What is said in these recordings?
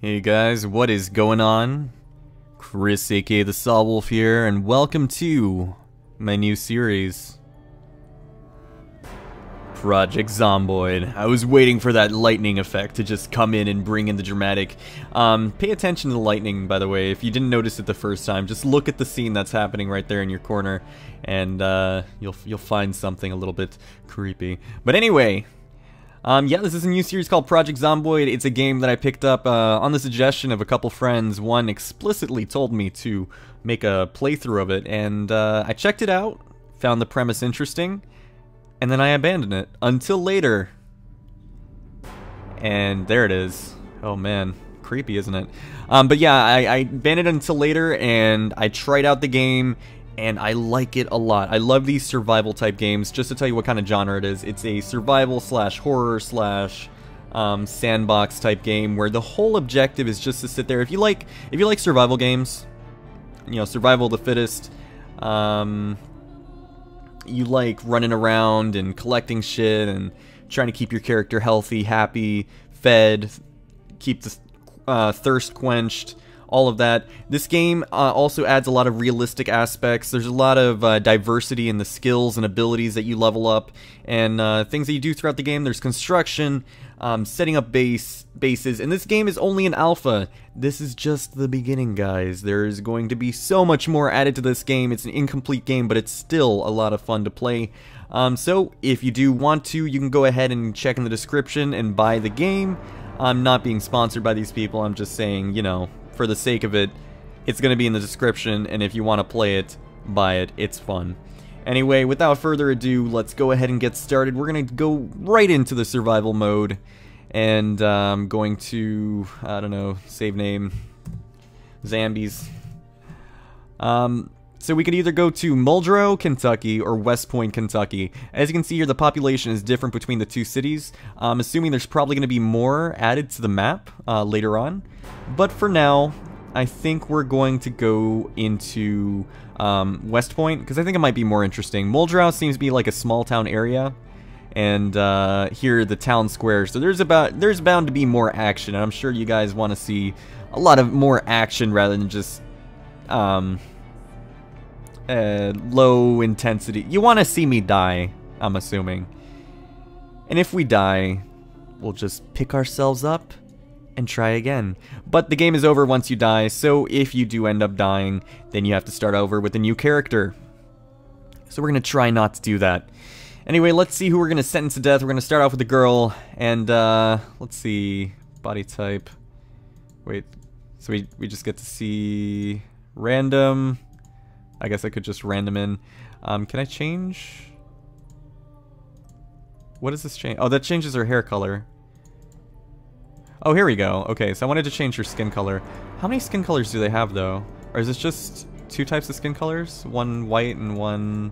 Hey guys, what is going on? Chris, aka the SolWolf here, and welcome to my new series, Project Zomboid. I was waiting for that lightning effect to just come in and bring in the dramatic. Pay attention to the lightning, by the way. If you didn't notice it the first time, just look at the scene that's happening right there in your corner, and you'll find something a little bit creepy. But anyway. Yeah, this is a new series called Project Zomboid. It's a game that I picked up on the suggestion of a couple friends. One explicitly told me to make a playthrough of it, and I checked it out, found the premise interesting, and then I abandoned it until later. And there it is. Oh man, creepy, isn't it? But yeah, I abandoned it until later, and I tried out the game, and I like it a lot. I love these survival type games. Just to tell you what kind of genre it is, it's a survival slash horror slash sandbox type game where the whole objective is just to sit there. If you like survival games, you know, survival of the fittest, you like running around and collecting shit and trying to keep your character healthy, happy, fed, keep the thirst quenched, all of that. This game also adds a lot of realistic aspects. There's a lot of diversity in the skills and abilities that you level up, and things that you do throughout the game. There's construction, setting up bases, and this game is only an alpha. This is just the beginning, guys. There's going to be so much more added to this game. It's an incomplete game, but it's still a lot of fun to play. So if you do want to, you can go ahead and check in the description and buy the game. I'm not being sponsored by these people. I'm just saying, you know, for the sake of it, it's going to be in the description, and if you want to play it, buy it. It's fun. Anyway, without further ado, let's go ahead and get started. We're going to go right into the survival mode, and I'm going to, I don't know, save name, Zambies. So we could either go to Muldrow, Kentucky, or West Point, Kentucky. As you can see here, the population is different between the two cities. I'm assuming there's probably going to be more added to the map later on. But for now, I think we're going to go into West Point, because I think it might be more interesting. Muldrow seems to be like a small town area, and here are the town square. So there's bound to be more action, and I'm sure you guys want to see a lot of more action rather than just low intensity. You want to see me die, I'm assuming. And if we die, we'll just pick ourselves up and try again. But the game is over once you die, so if you do end up dying, then you have to start over with a new character. So we're going to try not to do that. Anyway, let's see who we're going to sentence to death. We're going to start off with a girl, and let's see, body type. Wait, so we just get to see random. I guess I could just random in. Can I change? What does this change? Oh, that changes her hair color. Oh, here we go. Okay, so I wanted to change her skin color. How many skin colors do they have, though? Or is this just two types of skin colors? One white and one...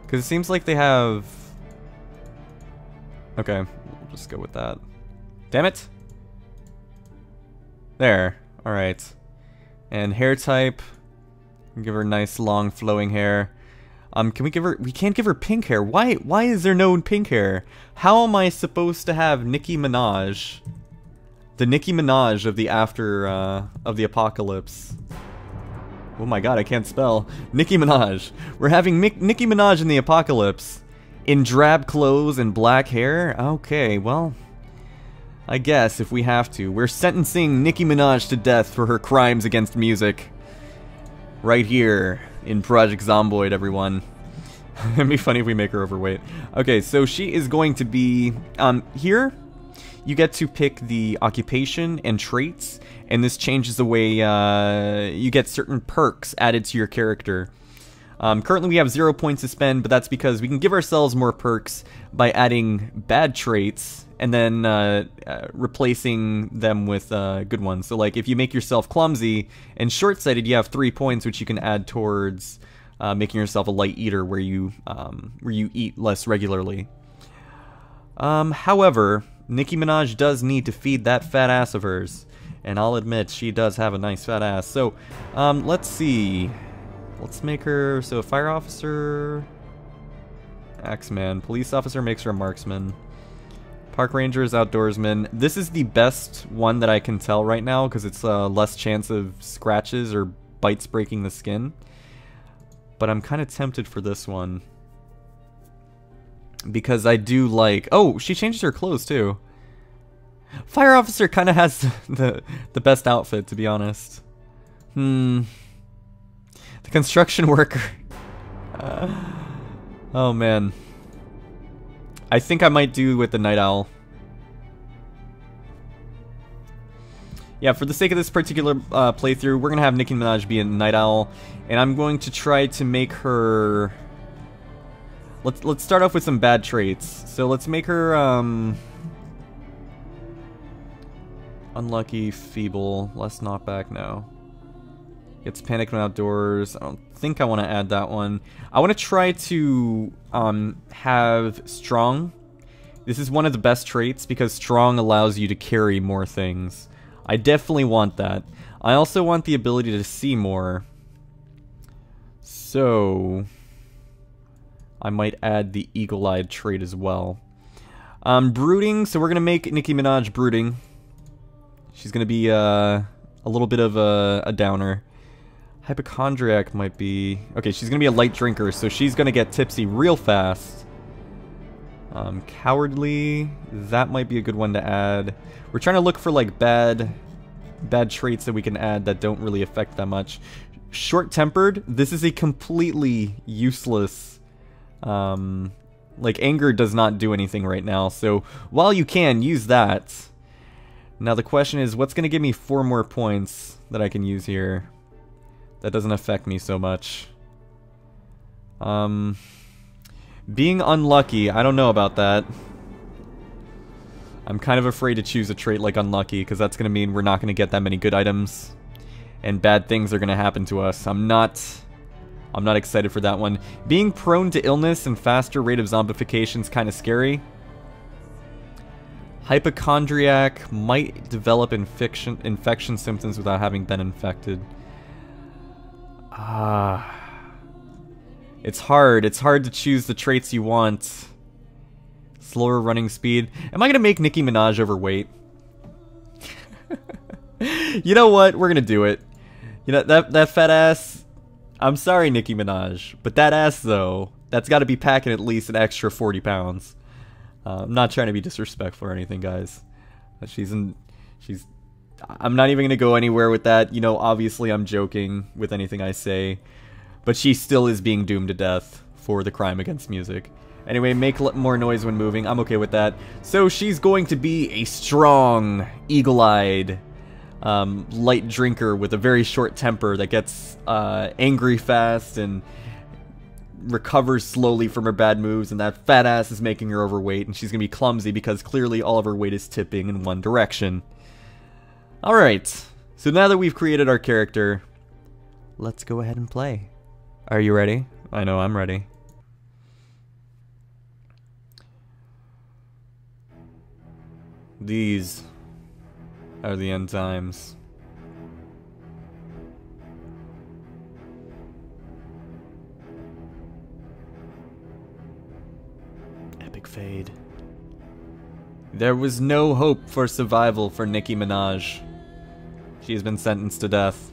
Because it seems like they have... Okay, we'll just go with that. Damn it! There. Alright. And hair type... Give her nice long flowing hair. Can we give her? We can't give her pink hair. Why is there no pink hair? How am I supposed to have Nicki Minaj? The Nicki Minaj of the of the apocalypse. Oh my god, I can't spell. Nicki Minaj. We're having Nicki Minaj in the apocalypse. In drab clothes and black hair? Okay, well, I guess if we have to. We're sentencing Nicki Minaj to death for her crimes against music. Right here in Project Zomboid, everyone. It'd be funny if we make her overweight. Okay, so she is going to be... here, you get to pick the occupation and traits, and this changes the way you get certain perks added to your character. Currently we have 0 points to spend, but that's because we can give ourselves more perks by adding bad traits and then replacing them with good ones. So like if you make yourself clumsy and short-sighted, you have 3 points which you can add towards making yourself a light eater where you eat less regularly. However, Nicki Minaj does need to feed that fat ass of hers, and I'll admit she does have a nice fat ass. So let's see. Let's make her, so a fire officer, axeman, police officer makes her a marksman. Park Rangers, Outdoorsman. This is the best one that I can tell right now because it's less chance of scratches or bites breaking the skin. But I'm kind of tempted for this one. Because I do like... Oh, she changes her clothes too. Fire Officer kind of has the best outfit, to be honest. The construction worker. Oh man. I think I might do with the Night Owl. Yeah, for the sake of this particular playthrough, we're gonna have Nicki Minaj be a Night Owl, and I'm going to try to make her... Let's start off with some bad traits. So let's make her unlucky, feeble, less knockback. No. Gets panicked when outdoors. I don't think I want to add that one. I want to try to have strong. This is one of the best traits because strong allows you to carry more things. I definitely want that. I also want the ability to see more. So I might add the eagle-eyed trait as well. Brooding, so we're going to make Nicki Minaj brooding. She's going to be a little bit of a downer. Hypochondriac might be... Okay, she's going to be a light drinker, so she's going to get tipsy real fast. Cowardly, that might be a good one to add. We're trying to look for like bad traits that we can add that don't really affect that much. Short-tempered, this is a completely useless... like anger does not do anything right now, so while you can, use that. Now the question is, what's going to give me 4 more points that I can use here? That doesn't affect me so much. Being unlucky, I don't know about that. I'm kind of afraid to choose a trait like unlucky, because that's going to mean we're not going to get that many good items. And bad things are going to happen to us. I'm not excited for that one. Being prone to illness and faster rate of zombification is kind of scary. Hypochondriac might develop infection symptoms without having been infected. It's hard. It's hard to choose the traits you want. Slower running speed. Am I going to make Nicki Minaj overweight? You know what? We're going to do it. You know, that fat ass... I'm sorry, Nicki Minaj, but that ass, though, that's got to be packing at least an extra 40 pounds. I'm not trying to be disrespectful or anything, guys. I'm not even going to go anywhere with that. You know, obviously I'm joking with anything I say. But she still is being doomed to death for the crime against music. Anyway, make more noise when moving. I'm okay with that. So she's going to be a strong, eagle-eyed, light drinker with a very short temper that gets angry fast and recovers slowly from her bad moves, and that fat ass is making her overweight, and she's gonna be clumsy because clearly all of her weight is tipping in one direction. Alright, so now that we've created our character, let's go ahead and play. Are you ready? I know I'm ready. These are the end times. Epic fade. There was no hope for survival for Nicki Minaj. She has been sentenced to death.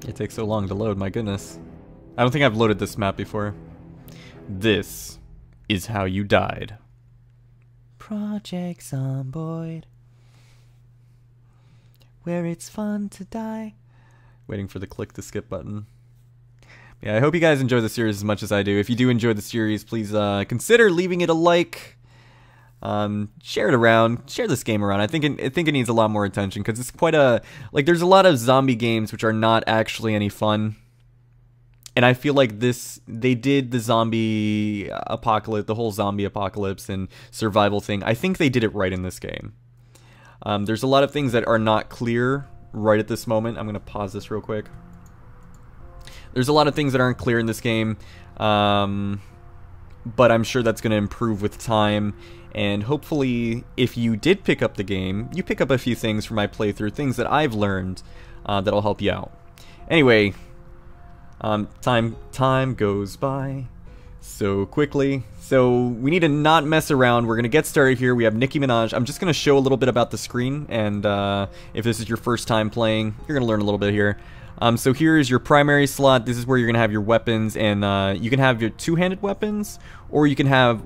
It takes so long to load, my goodness. I don't think I've loaded this map before. This is how you died. Project Zomboid. Where it's fun to die. Waiting for the click to skip button. Yeah, I hope you guys enjoy the series as much as I do. If you do enjoy the series, please consider leaving it a like. Share it around. Share this game around. I think it needs a lot more attention because it's quite a... Like, there's a lot of zombie games which are not actually any fun. And I feel like they did the zombie apocalypse, the whole zombie apocalypse and survival thing. I think they did it right in this game. There's a lot of things that are not clear right at this moment. I'm going to pause this real quick. There's a lot of things that aren't clear in this game, but I'm sure that's going to improve with time. And hopefully, if you did pick up the game, you pick up a few things from my playthrough, things that I've learned that'll help you out. Anyway... Time goes by so quickly. So we need to not mess around. We're going to get started here. We have Nicki Minaj. I'm just going to show a little bit about the screen, and if this is your first time playing, you're going to learn a little bit here. So here is your primary slot. This is where you're going to have your weapons, and you can have your two-handed weapons, or you can have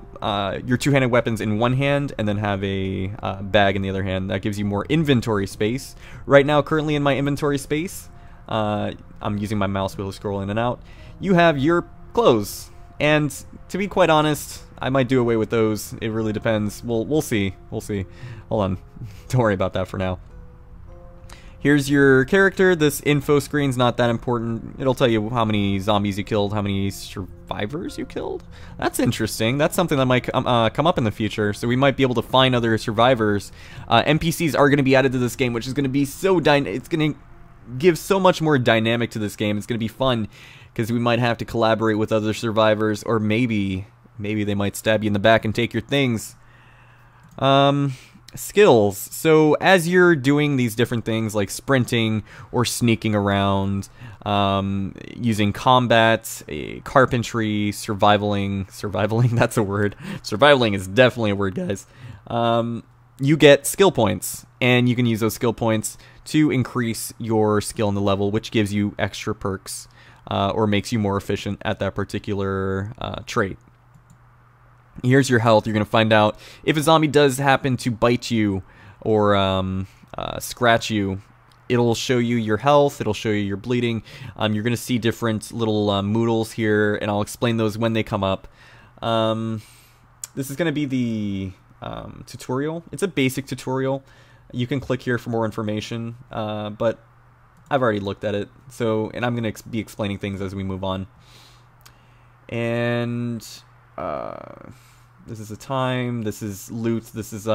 your two-handed weapons in one hand and then have a bag in the other hand. That gives you more inventory space. Right now, currently in my inventory space, I'm using my mouse wheel to scroll in and out. You have your clothes, and to be quite honest, I might do away with those. It really depends. We'll see. We'll see. Hold on. Don't worry about that for now. Here's your character. This info screen's not that important. It'll tell you how many zombies you killed, how many survivors you killed. That's interesting. That's something that might come up in the future, so we might be able to find other survivors. NPCs are going to be added to this game, which is going to be so it's going to give so much more dynamic to this game. It's going to be fun, because we might have to collaborate with other survivors, or maybe they might stab you in the back and take your things. Skills. So as you're doing these different things like sprinting or sneaking around, using combat, carpentry, survivaling, that's a word. Survivaling is definitely a word, guys. You get skill points, and you can use those skill points to increase your skill in the level, which gives you extra perks, or makes you more efficient at that particular trait. Here's your health. You're going to find out if a zombie does happen to bite you or scratch you. It'll show you your health. It'll show you your bleeding. You're going to see different little moodles here, and I'll explain those when they come up. This is going to be the tutorial. It's a basic tutorial. You can click here for more information, but I've already looked at it. So, and I'm going to be explaining things as we move on. And this is a time, this is loot, this is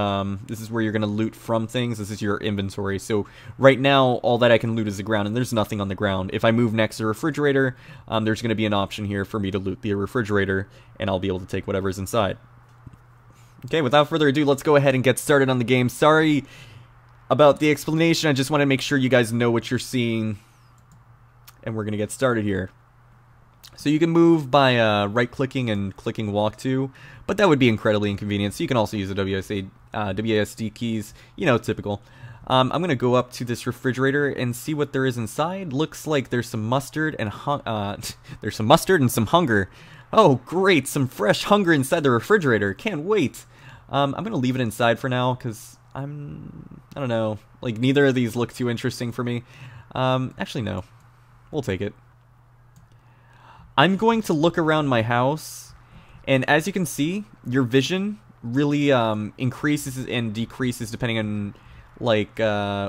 where you're gonna loot from things. This is your inventory. So right now all that I can loot is the ground, and there's nothing on the ground. If I move next to a refrigerator, there's gonna be an option here for me to loot the refrigerator, and I'll be able to take whatever's inside. Okay, without further ado, let's go ahead and get started on the game. Sorry about the explanation, I just want to make sure you guys know what you're seeing, and we're gonna get started here. So you can move by right-clicking and clicking walk to, but that would be incredibly inconvenient. So you can also use the WASD keys, you know, typical. I'm going to go up to this refrigerator and see what there is inside. Looks like there's some mustard and some hunger. Oh, great, some fresh hunger inside the refrigerator. Can't wait. I'm going to leave it inside for now because I don't know, like neither of these look too interesting for me. Actually, no. We'll take it. I'm going to look around my house, and as you can see, your vision really increases and decreases depending on like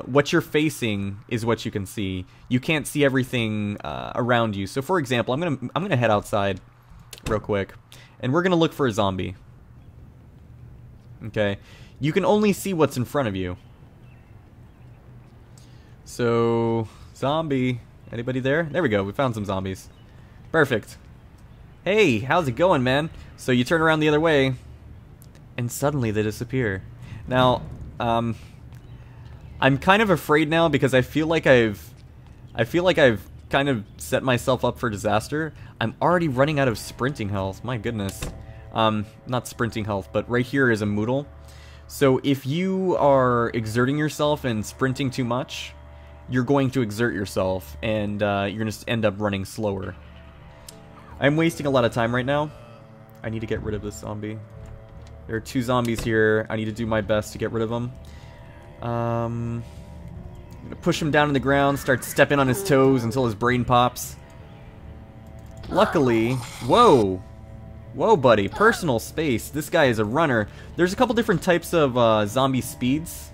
what you're facing is what you can see. You can't see everything around you. So for example, I'm gonna head outside real quick, and we're gonna look for a zombie. Okay, you can only see what's in front of you. So zombie, anybody there? There we go. We found some zombies. Perfect. Hey, how's it going, man? So you turn around the other way, and suddenly they disappear. Now, I'm kind of afraid now because I feel like I've kind of set myself up for disaster. I'm already running out of sprinting health. My goodness. Not sprinting health, but right here is a moodle. So if you are exerting yourself and sprinting too much, you're going to exert yourself, and you're going to end up running slower. I'm wasting a lot of time right now. I need to get rid of this zombie. There are two zombies here. I need to do my best to get rid of them. I'm gonna push him down on the ground, start stepping on his toes until his brain pops. Luckily, whoa, buddy, personal space. This guy is a runner. There's a couple different types of zombie speeds.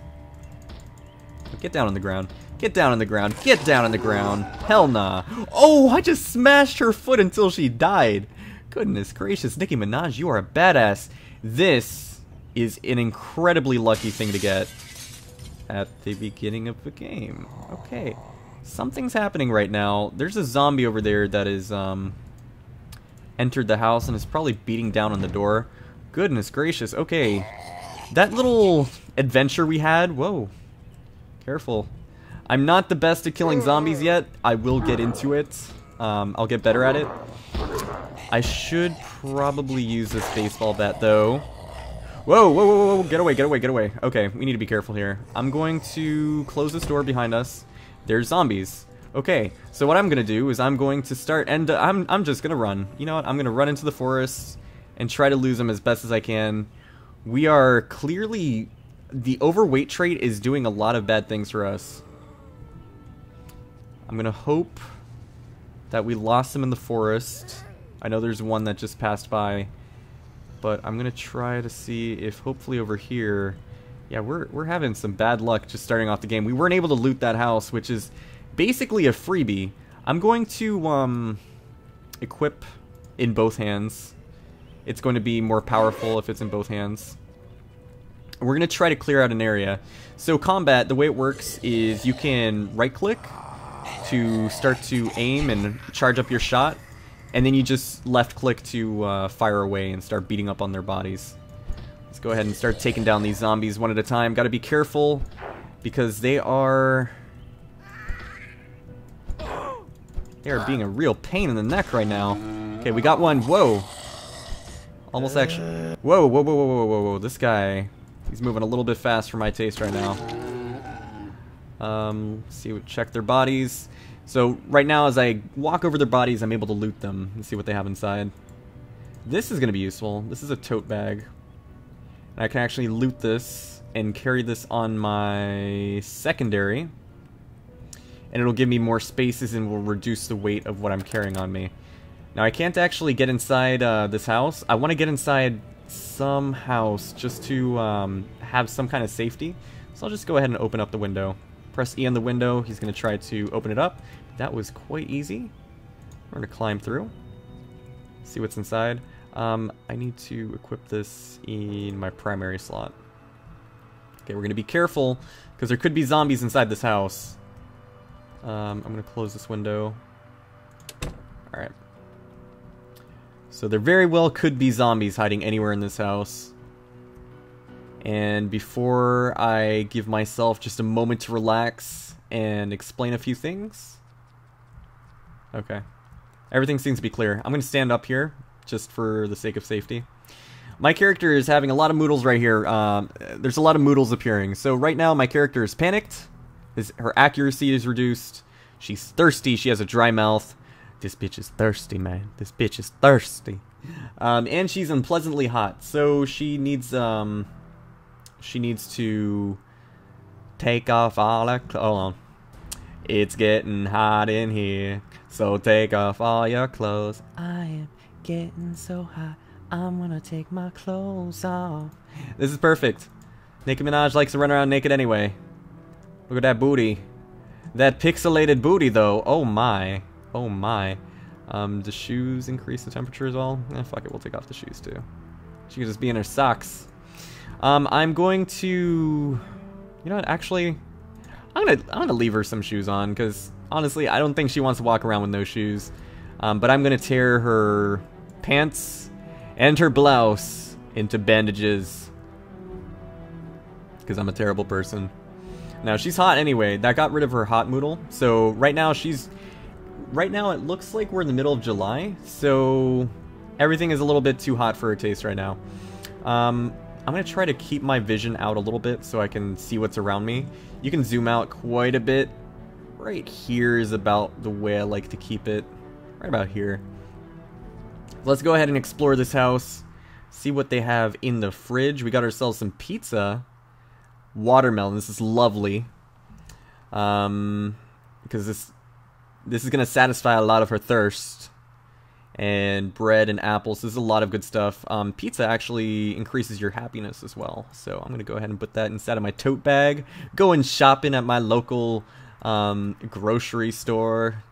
Get down on the ground. Get down on the ground. Get down on the ground. Hell nah. Oh, I just smashed her foot until she died. Goodness gracious, Nicki Minaj, you are a badass. This is an incredibly lucky thing to get at the beginning of the game. Okay. Something's happening right now. There's a zombie over there that is entered the house and is probably beating down on the door. Goodness gracious. Okay. That little adventure we had. Whoa. Careful. I'm not the best at killing zombies yet. I will get into it. I'll get better at it. I should probably use this baseball bat, though. Whoa, whoa, whoa, whoa, get away, get away, get away. Okay, we need to be careful here. I'm going to close this door behind us. There's zombies. Okay, so what I'm going to do is I'm going to start, and I'm just going to run. You know what, I'm going to run into the forest and try to lose them as best as I can. We are clearly, the overweight trait is doing a lot of bad things for us. I'm going to hope that we lost them in the forest. I know there's one that just passed by. But I'm going to try to see if hopefully over here... Yeah, we're having some bad luck just starting off the game. We weren't able to loot that house, which is basically a freebie. I'm going to equip in both hands. It's going to be more powerful if it's in both hands. We're going to try to clear out an area. So combat, the way it works is you can right-click to start to aim and charge up your shot. And then you just left-click to fire away and start beating up on their bodies. Let's go ahead and start taking down these zombies one at a time. Gotta be careful, because they are being a real pain in the neck right now. Okay, we got one. Whoa. Almost actually... Whoa, whoa, whoa, whoa, whoa, whoa, whoa. This guy, he's moving a little bit fast for my taste right now. Check their bodies. So right now, as I walk over their bodies, I'm able to loot them and see what they have inside. This is going to be useful. This is a tote bag. And I can actually loot this and carry this on my secondary. And it'll give me more spaces and will reduce the weight of what I'm carrying on me. Now I can't actually get inside this house. I want to get inside some house just to have some kind of safety. So I'll just go ahead and open up the window. Press E on the window. He's going to try to open it up. That was quite easy. We're going to climb through. See what's inside. I need to equip this in my primary slot. Okay, we're going to be careful because there could be zombies inside this house. I'm going to close this window. Alright. So there very well could be zombies hiding anywhere in this house. And before I give myself just a moment to relax and explain a few things... Okay. Everything seems to be clear. I'm going to stand up here, just for the sake of safety. My character is having a lot of moodles right here. There's a lot of moodles appearing. So right now, my character is panicked. Her accuracy is reduced. She's thirsty. She has a dry mouth. This bitch is thirsty, man. This bitch is thirsty. And she's unpleasantly hot. So she needs to take off all her clothes. Hold on. It's getting hot in here, so take off all your clothes. I am getting so hot, I'm gonna take my clothes off. This is perfect. Nicki Minaj likes to run around naked anyway. Look at that booty. That pixelated booty, though. Oh my. Oh my. The shoes increase the temperature as well? Eh, fuck it, we'll take off the shoes too. She could just be in her socks. I'm going to... You know what, actually... I'm gonna leave her some shoes on, because honestly, I don't think she wants to walk around with no shoes. But I'm gonna tear her pants and her blouse into bandages, because I'm a terrible person. Now she's hot anyway. That got rid of her hot moodle. So right now it looks like we're in the middle of July. So everything is a little bit too hot for her taste right now. I'm going to try to keep my vision out a little bit so I can see what's around me. You can zoom out quite a bit. Right here is about the way I like to keep it. Right about here. Let's go ahead and explore this house. See what they have in the fridge. We got ourselves some pizza. Watermelon. This is lovely. Because this is going to satisfy a lot of her thirst. And bread and apples. This is a lot of good stuff. Pizza actually increases your happiness as well. So I'm going to go ahead and put that inside of my tote bag. Going shopping at my local grocery store.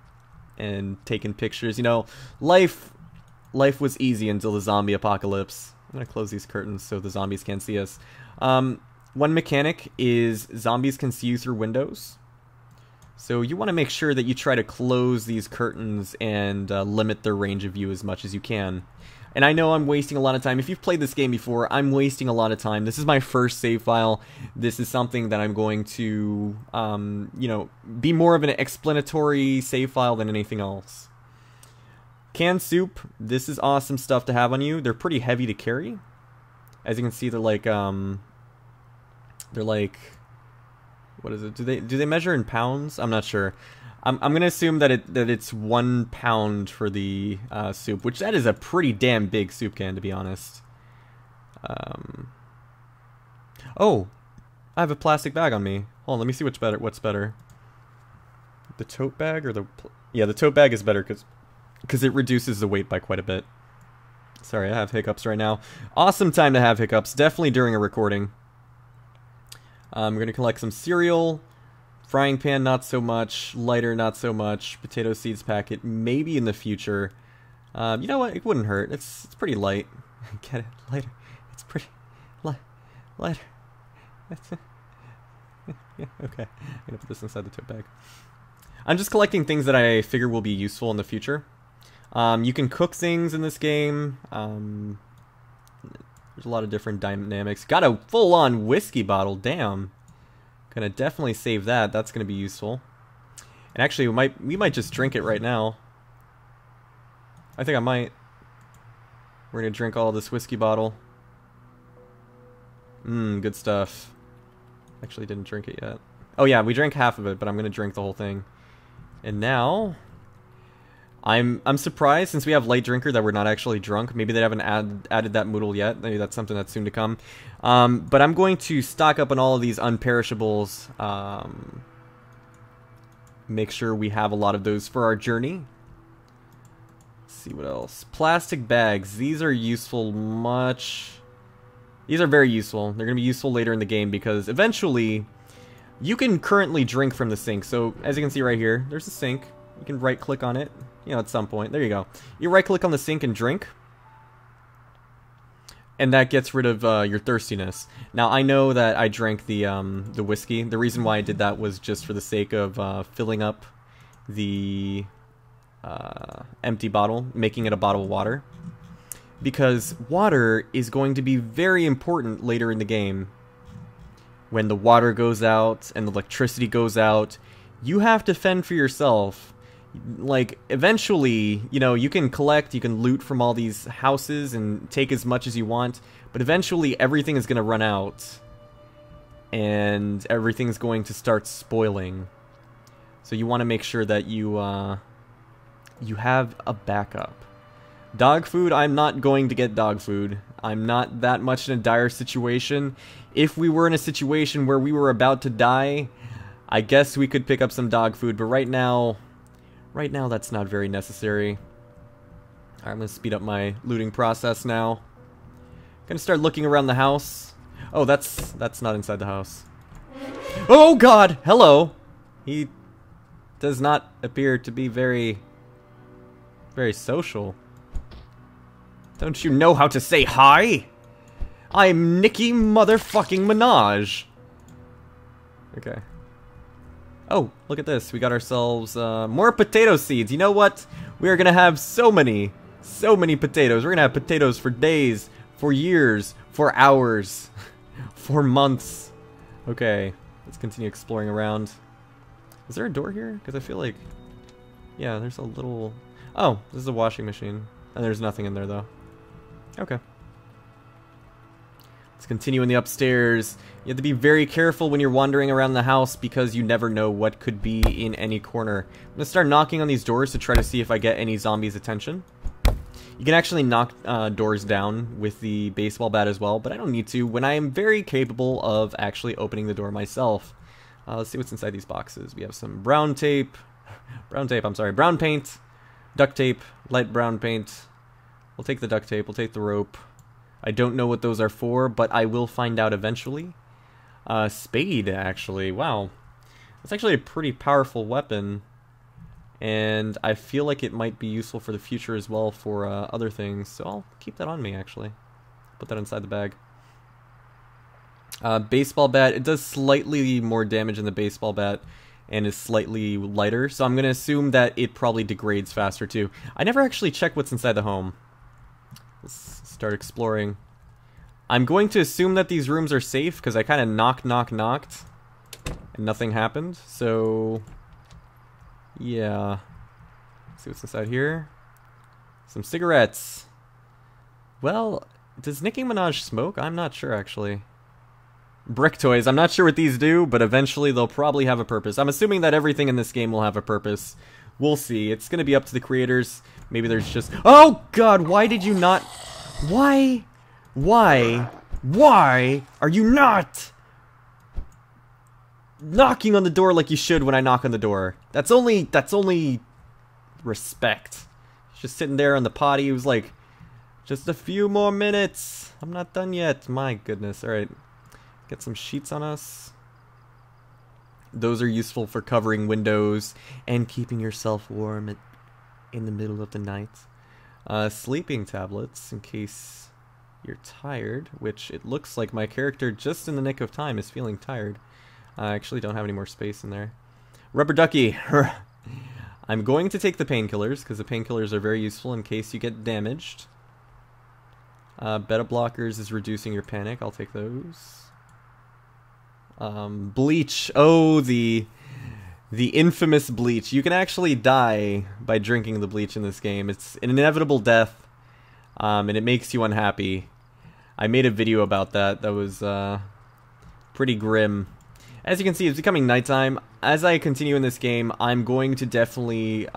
And taking pictures. You know, life was easy until the zombie apocalypse. I'm going to close these curtains so the zombies can't see us. One mechanic is zombies can see you through windows. So you want to make sure that you try to close these curtains and limit their range of view as much as you can. And I know I'm wasting a lot of time. If you've played this game before, I'm wasting a lot of time. This is my first save file. This is something that I'm going to, you know, be more of an explanatory save file than anything else. Canned soup, this is awesome stuff to have on you. They're pretty heavy to carry. As you can see, they're like, what is it? Do they measure in pounds? I'm not sure. I'm gonna assume that it's 1 pound for the soup, which that is a pretty damn big soup can, to be honest. Oh, I have a plastic bag on me. Hold on, let me see what's better. The tote bag or the... Yeah, the tote bag is better because it reduces the weight by quite a bit. Sorry, I have hiccups right now. Awesome time to have hiccups, definitely during a recording. I'm going to collect some cereal. Frying pan, not so much. Lighter, not so much. Potato seeds packet, maybe in the future. You know what? It wouldn't hurt. It's pretty light. Get it? Lighter. It's pretty lighter. Yeah, okay. I'm gonna put this inside the tote bag. I'm just collecting things that I figure will be useful in the future. You can cook things in this game. There's a lot of different dynamics. Got a full-on whiskey bottle. Damn. Gonna definitely save that. That's gonna be useful. And actually, we might just drink it right now. I think I might. We're gonna drink all this whiskey bottle. Good stuff. Actually didn't drink it yet. Oh yeah, we drank half of it, but I'm gonna drink the whole thing. And now I'm surprised, since we have light drinker, that we're not actually drunk. Maybe they haven't added that moodle yet. Maybe that's something that's soon to come. But I'm going to stock up on all of these unperishables. Make sure we have a lot of those for our journey. Let's see what else. Plastic bags. These are useful These are very useful. They're going to be useful later in the game because eventually you can currently drink from the sink. So as you can see right here, there's a sink. You can right click on it, you know, at some point. There you go. You right click on the sink and drink. And that gets rid of your thirstiness. Now I know that I drank the whiskey. The reason why I did that was just for the sake of filling up the empty bottle, making it a bottle of water. Because water is going to be very important later in the game. When the water goes out and the electricity goes out, you have to fend for yourself. Like, eventually, you know, you can collect, you can loot from all these houses and take as much as you want, but eventually everything is going to run out. And everything's going to start spoiling. So you want to make sure that you have a backup. Dog food, I'm not going to get dog food. I'm not that much in a dire situation. If we were in a situation where we were about to die, I guess we could pick up some dog food, but right now that's not very necessary. Alright, I'm gonna speed up my looting process now. Gonna start looking around the house. Oh, that's not inside the house. Oh god! Hello! He does not appear to be very social. Don't you know how to say hi? I'm Nicki motherfucking Minaj. Okay. Oh, look at this. We got ourselves more potato seeds. You know what? We are going to have so many potatoes. We're going to have potatoes for days, for years, for hours, for months. Okay, let's continue exploring around. Is there a door here? Because I feel like... Yeah, there's a little... Oh, this is a washing machine. And there's nothing in there, though. Okay. Let's continue in the upstairs. You have to be very careful when you're wandering around the house because you never know what could be in any corner. I'm going to start knocking on these doors to try to see if I get any zombies' attention. You can actually knock doors down with the baseball bat as well, but I don't need to when I am very capable of actually opening the door myself. Let's see what's inside these boxes. We have some brown paint, duct tape, light brown paint. We'll take the duct tape, we'll take the rope. I don't know what those are for, but I will find out eventually. Spade, actually. Wow. That's actually a pretty powerful weapon. And I feel like it might be useful for the future as well for other things. So I'll keep that on me, actually. Put that inside the bag. Baseball bat. It does slightly more damage than the baseball bat. And is slightly lighter. So I'm going to assume that it probably degrades faster, too. I never actually checked what's inside the home. Let's start exploring. I'm going to assume that these rooms are safe because I kind of knocked and nothing happened. So yeah, let's see what's inside here. Some cigarettes. Well, does Nicki Minaj smoke? I'm not sure, actually. Brick toys. I'm not sure what these do, but eventually they'll probably have a purpose. I'm assuming that everything in this game will have a purpose. We'll see. It's going to be up to the creators. Maybe there's just... Oh, God! Why did you not... Why? Why are you not knocking on the door like you should when I knock on the door? That's only respect. He's just sitting there on the potty. He was like, just a few more minutes. I'm not done yet. My goodness. Alright. Get some sheets on us. Those are useful for covering windows and keeping yourself warm in the middle of the night. Sleeping tablets in case you're tired, which it looks like my character just in the nick of time is feeling tired. I actually don't have any more space in there. Rubber ducky. I'm going to take the painkillers because the painkillers are very useful in case you get damaged. Beta blockers is reducing your panic. I'll take those. Bleach. Oh, the infamous bleach. You can actually die by drinking the bleach in this game. It's an inevitable death, and it makes you unhappy. I made a video about that. That was pretty grim. As you can see, it's becoming nighttime. As I continue in this game, I'm going to definitely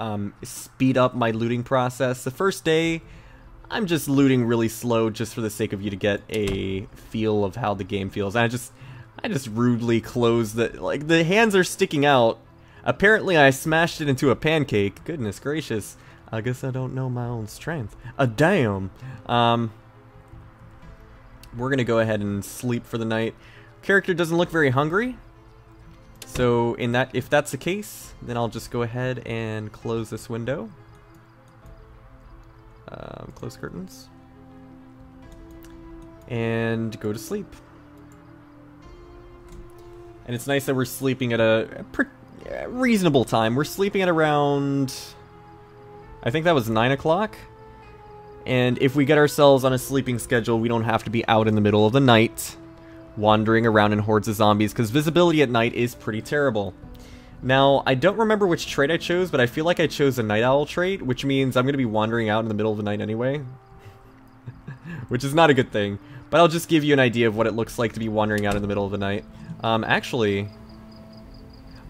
speed up my looting process. The first day, I'm just looting really slow just for the sake of you to get a feel of how the game feels. And I just rudely close the... Like, the hands are sticking out. Apparently, I smashed it into a pancake. Goodness gracious. I guess I don't know my own strength. Damn. We're gonna go ahead and sleep for the night. Character doesn't look very hungry. So, if that's the case, then I'll just go ahead and close this window. Close curtains. And go to sleep. And it's nice that we're sleeping at a reasonable time. We're sleeping at around... I think that was 9 o'clock. And if we get ourselves on a sleeping schedule, we don't have to be out in the middle of the night wandering around in hordes of zombies, because visibility at night is pretty terrible. Now, I don't remember which trait I chose, but I feel like I chose a night owl trait, which means I'm going to be wandering out in the middle of the night anyway. Which is not a good thing. But I'll just give you an idea of what it looks like to be wandering out in the middle of the night. Actually,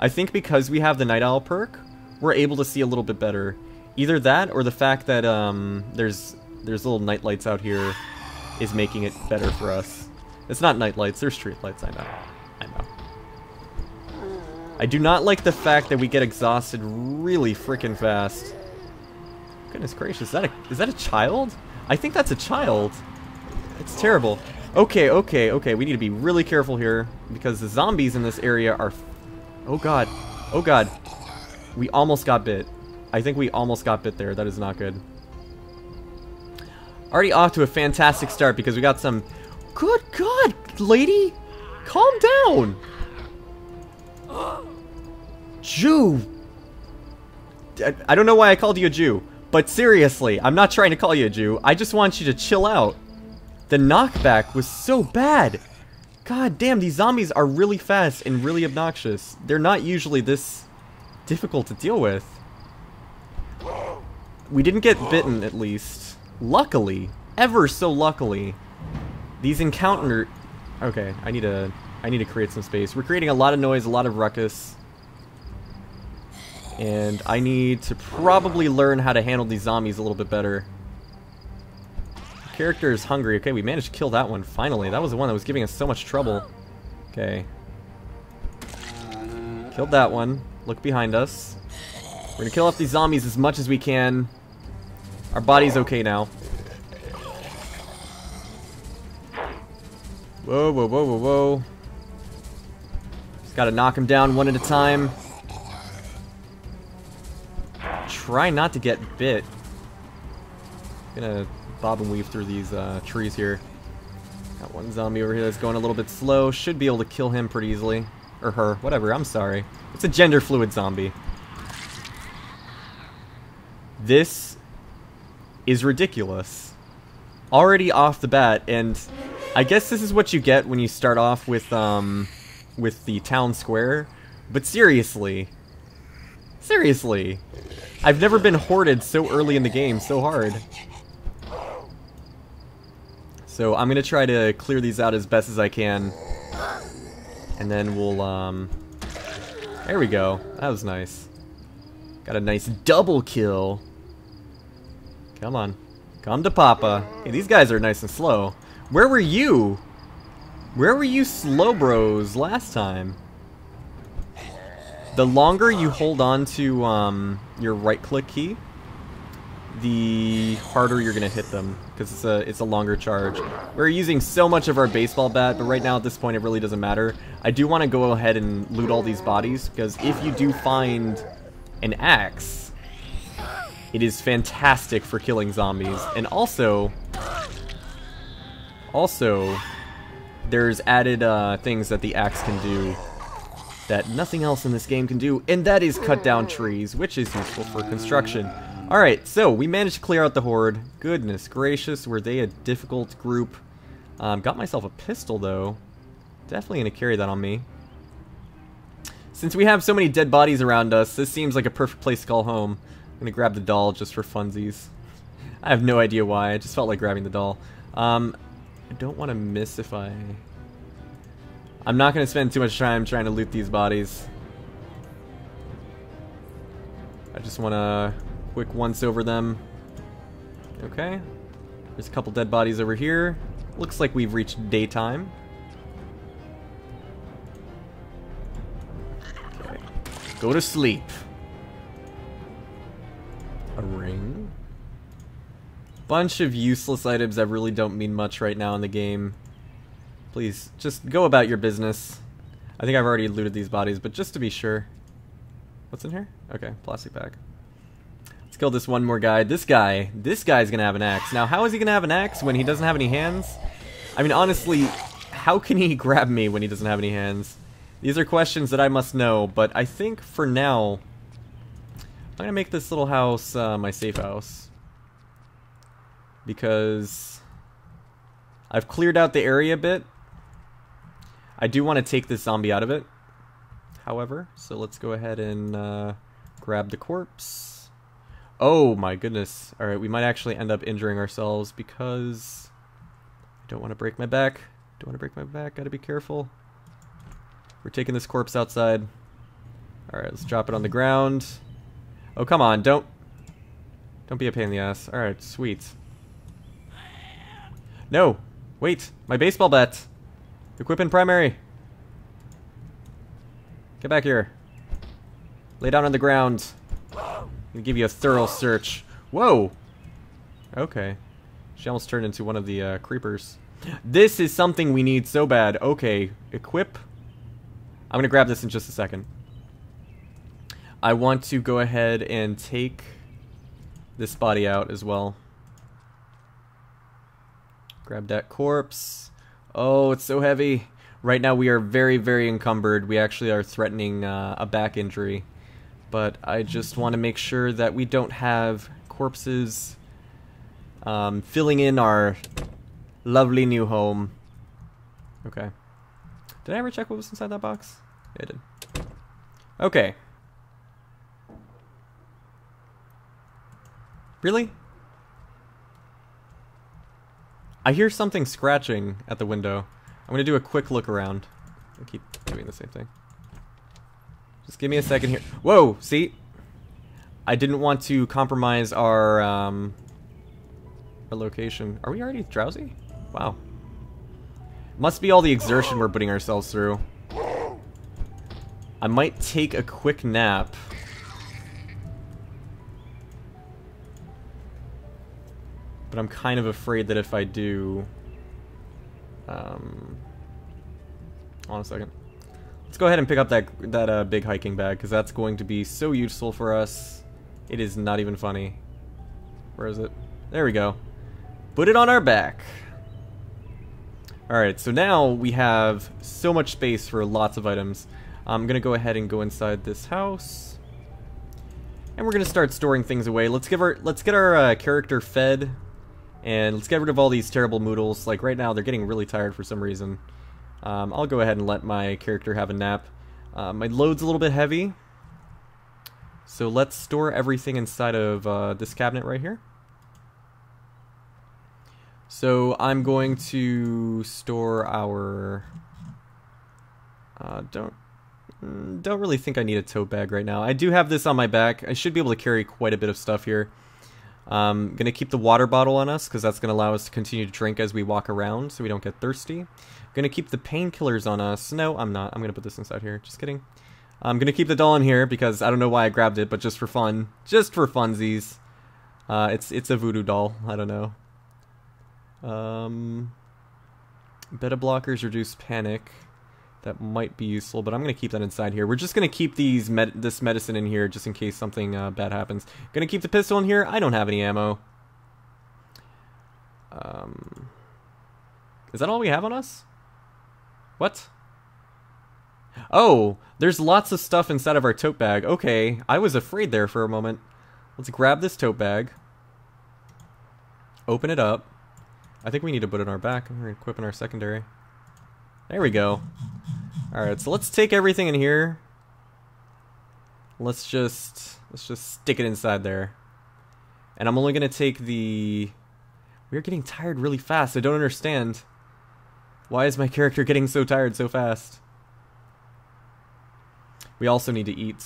I think because we have the night owl perk, we're able to see a little bit better. Either that, or the fact that there's little night lights out here is making it better for us. It's not night lights, they're street lights, I know. I know. I do not like the fact that we get exhausted really freaking fast. Goodness gracious, is that a child? I think that's a child. It's terrible. Okay, we need to be really careful here, because the zombies in this area are... Oh god. Oh god. We almost got bit. I think we almost got bit there. That is not good. Already off to a fantastic start, because we got some... Good god, lady! Calm down! Jew! I don't know why I called you a Jew, but seriously, I'm not trying to call you a Jew. I just want you to chill out. The knockback was so bad. God damn, these zombies are really fast and really obnoxious. They're not usually this difficult to deal with. We didn't get bitten, at least. Luckily. Ever so luckily. These encounter... Okay, I need to create some space. We're creating a lot of noise, a lot of ruckus. And I need to probably learn how to handle these zombies a little bit better. The character is hungry. Okay, we managed to kill that one, finally. That was the one that was giving us so much trouble. Okay. Killed that one. Look behind us. We're gonna kill off these zombies as much as we can. Our body's okay now. Whoa, whoa, whoa, whoa, whoa. Just gotta knock him down one at a time. Try not to get bit. Gonna bob and weave through these trees here. Got one zombie over here that's going a little bit slow. Should be able to kill him pretty easily. Or her, whatever, I'm sorry. It's a gender fluid zombie. This is ridiculous. Already off the bat, and I guess this is what you get when you start off with the town square. But seriously, Seriously. I've never been hoarded so early in the game so hard. So I'm gonna try to clear these out as best as I can. And then we'll, there we go. That was nice. Got a nice double kill. Come on. Come to Papa. Hey, these guys are nice and slow. Where were you? Where were you slow bros last time? The longer you hold on to your right-click key, the harder you're gonna hit them, because it's a longer charge. We're using so much of our baseball bat, but right now at this point it really doesn't matter. I do want to go ahead and loot all these bodies, because if you do find an axe, it is fantastic for killing zombies. And also, there's added things that the axe can do that nothing else in this game can do, and that is cut down trees, which is useful for construction. Alright, so we managed to clear out the horde. Goodness gracious, were they a difficult group. Got myself a pistol, though. Definitely going to carry that on me. Since we have so many dead bodies around us, this seems like a perfect place to call home. I'm going to grab the doll just for funsies. I have no idea why, I just felt like grabbing the doll. I don't want to miss if I... I'm not going to spend too much time trying to loot these bodies. I just want to quick once over them. Okay. There's a couple dead bodies over here. Looks like we've reached daytime. Okay. Go to sleep. A ring. Bunch of useless items that really don't mean much right now in the game. Please, just go about your business. I think I've already looted these bodies, but just to be sure. What's in here? Okay, plastic bag. Let's kill this one more guy. This guy's gonna have an axe. Now, how is he gonna have an axe when he doesn't have any hands? I mean, honestly, how can he grab me when he doesn't have any hands? These are questions that I must know, but I think for now, I'm gonna make this little house my safe house. Because I've cleared out the area a bit. I do want to take this zombie out of it, however, so let's go ahead and grab the corpse. Oh my goodness. Alright, we might actually end up injuring ourselves because I don't want to break my back. Gotta be careful. We're taking this corpse outside. Alright, let's drop it on the ground. Oh, come on, don't be a pain in the ass. Alright, sweet. No! Wait, my baseball bat! Equip in primary! Get back here. Lay down on the ground. I'm gonna give you a thorough search. Whoa! Okay. She almost turned into one of the creepers. This is something we need so bad. Okay, equip. I'm gonna grab this in just a second. I want to go ahead and take this body out as well. Grab that corpse. Oh, it's so heavy. Right now we are very, very encumbered. We actually are threatening a back injury. But I just want to make sure that we don't have corpses filling in our lovely new home. Okay. Did I ever check what was inside that box? Yeah, I did. Okay. Really? I hear something scratching at the window. I'm gonna do a quick look around. I keep doing the same thing. Just give me a second here. Whoa! See? I didn't want to compromise our location. Are we already drowsy? Wow. Must be all the exertion we're putting ourselves through. I might take a quick nap. But I'm kind of afraid that if I do... hold on a second. Let's go ahead and pick up that big hiking bag, because that's going to be so useful for us. It is not even funny. Where is it? There we go. Put it on our back. Alright, so now we have so much space for lots of items. I'm going to go ahead and go inside this house. And we're going to start storing things away. Let's get our character fed. And let's get rid of all these terrible moodles. Like right now, they're getting really tired for some reason. I'll go ahead and let my character have a nap. My load's a little bit heavy. So let's store everything inside of this cabinet right here. So I'm going to store our... don't really think I need a tote bag right now. I do have this on my back. I should be able to carry quite a bit of stuff here. Gonna keep the water bottle on us because that's gonna allow us to continue to drink as we walk around so we don't get thirsty. Gonna keep the painkillers on us. No, I'm not. I'm gonna put this inside here. Just kidding. I'm gonna keep the doll in here because I don't know why I grabbed it, but just for fun. Just for funsies. It's a voodoo doll. I don't know. Beta blockers reduce panic. That might be useful, but I'm going to keep that inside here. We're just going to keep this medicine in here just in case something bad happens. Going to keep the pistol in here. I don't have any ammo. Is that all we have on us? What? Oh, there's lots of stuff inside of our tote bag. Okay, I was afraid there for a moment. Let's grab this tote bag. Open it up. I think we need to put it on our back. We're equipping our secondary. There we go. Alright, so let's take everything in here. Let's just stick it inside there. And I'm only gonna take the... We're getting tired really fast. I don't understand. Why is my character getting so tired so fast? We also need to eat.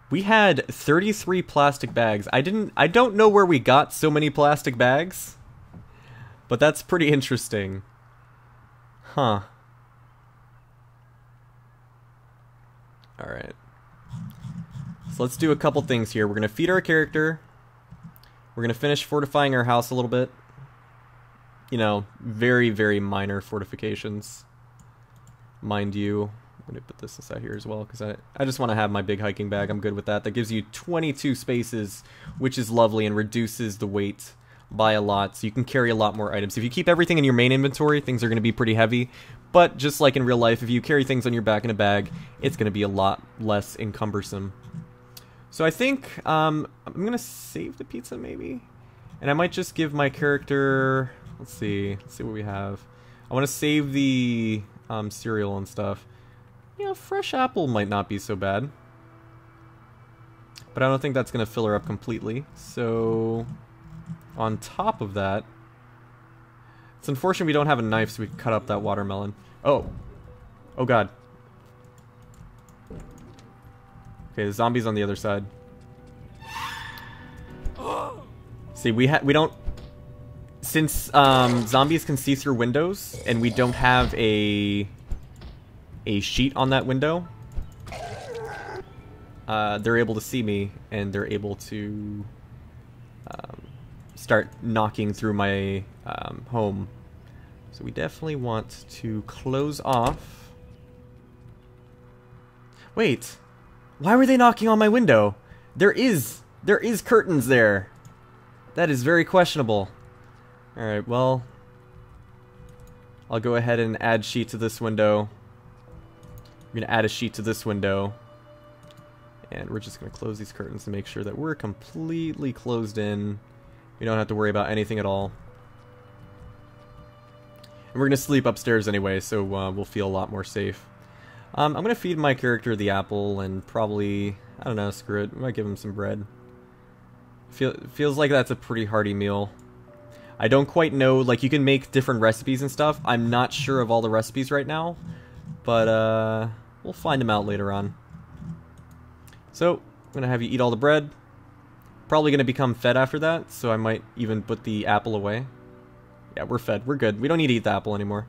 We had 33 plastic bags. I don't know where we got so many plastic bags. But that's pretty interesting. Huh. Alright. So let's do a couple things here. We're going to feed our character. We're going to finish fortifying our house a little bit. You know, very, very minor fortifications. Mind you. I'm going to put this inside here as well, because I just want to have my big hiking bag. I'm good with that. That gives you 22 spaces, which is lovely, and reduces the weight by a lot, so you can carry a lot more items. If you keep everything in your main inventory, things are going to be pretty heavy. But just like in real life, if you carry things on your back in a bag, it's going to be a lot less encumbersome. So I think I'm going to save the pizza maybe. And I might just give my character... Let's see what we have. I want to save the cereal and stuff. You know, fresh apple might not be so bad. But I don't think that's going to fill her up completely. So... on top of that, it's unfortunate we don't have a knife so we can cut up that watermelon. Oh. Oh god. Okay, the zombie's on the other side. See, we don't... Since zombies can see through windows, and we don't have a sheet on that window, they're able to see me, and they're able to... start knocking through my home. So we definitely want to close off. Wait, why were they knocking on my window? There is curtains there. That is very questionable. Alright, well, I'll go ahead and add sheet to this window. I'm gonna add a sheet to this window. And we're just gonna close these curtains to make sure that we're completely closed in. We don't have to worry about anything at all. And we're going to sleep upstairs anyway, so we'll feel a lot more safe. I'm going to feed my character the apple and probably, I don't know, screw it. I might give him some bread. Feels like that's a pretty hearty meal. I don't quite know, like you can make different recipes and stuff. I'm not sure of all the recipes right now, but we'll find them out later on. So, I'm going to have you eat all the bread. Probably going to become fed after that, so I might even put the apple away. Yeah, we're fed. We're good. We don't need to eat the apple anymore.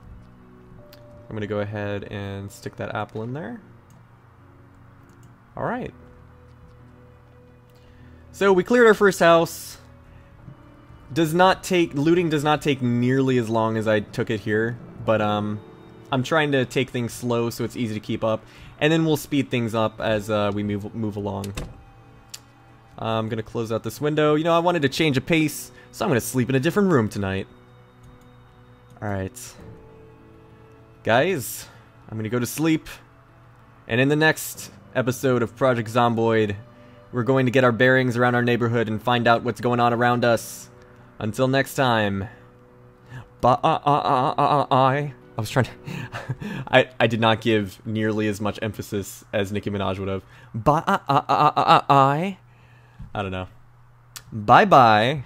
I'm going to go ahead and stick that apple in there. Alright. So we cleared our first house. Looting does not take nearly as long as I took it here, but I'm trying to take things slow so it's easy to keep up, and then we'll speed things up as we move along. I'm gonna close out this window. You know, I wanted to change a pace, so I'm gonna sleep in a different room tonight. Alright. Guys, I'm gonna go to sleep. And in the next episode of Project Zomboid, we're going to get our bearings around our neighborhood and find out what's going on around us. Until next time. Bye. I was trying to... I did not give nearly as much emphasis as Nicki Minaj would have. I don't know. Bye-bye.